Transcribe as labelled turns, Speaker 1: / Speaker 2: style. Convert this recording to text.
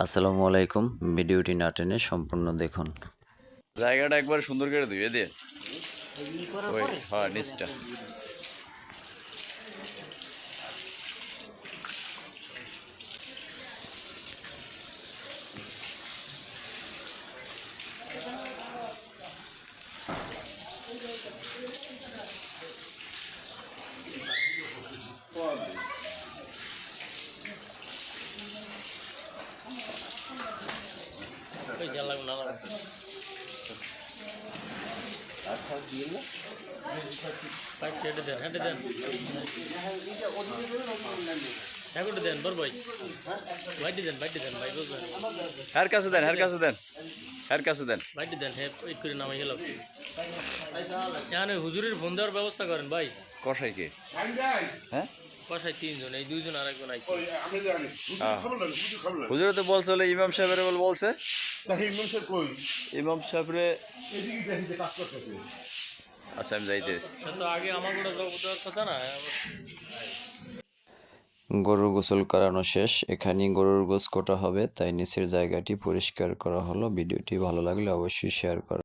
Speaker 1: আসসালামু আলাইকুম। ভিডিওটি না টেনে সম্পূর্ণ দেখুন।
Speaker 2: জায়গাটা একবার সুন্দর করে দিবে দিয়ে ওই হ্যাঁ নিচটা হ্যার কাছে দেন হ্যার কাছে দেন হ্যার কাছে দেন
Speaker 3: হুজুরের ফোন দেওয়ার ব্যবস্থা করেন ভাই।
Speaker 2: কষাইকে হ্যাঁ
Speaker 3: কষাই তিনজন, এই দুইজন আর একজন আইছে।
Speaker 2: হুজুরে তো বলছে হলে ইমাম সাহেবের বলছে ইমাম সাহেবরে আচ্ছা আমি যাইতেছি
Speaker 3: তো আগে আমার கூட দেওয়ার কথা না।
Speaker 1: গরুর গোসল করানো শেষ। এখানেই গরুর গোস কোটা হবে, তাই নিচের জায়গাটি পরিষ্কার করা হলো। ভিডিওটি ভালো লাগলে অবশ্যই শেয়ার করুন।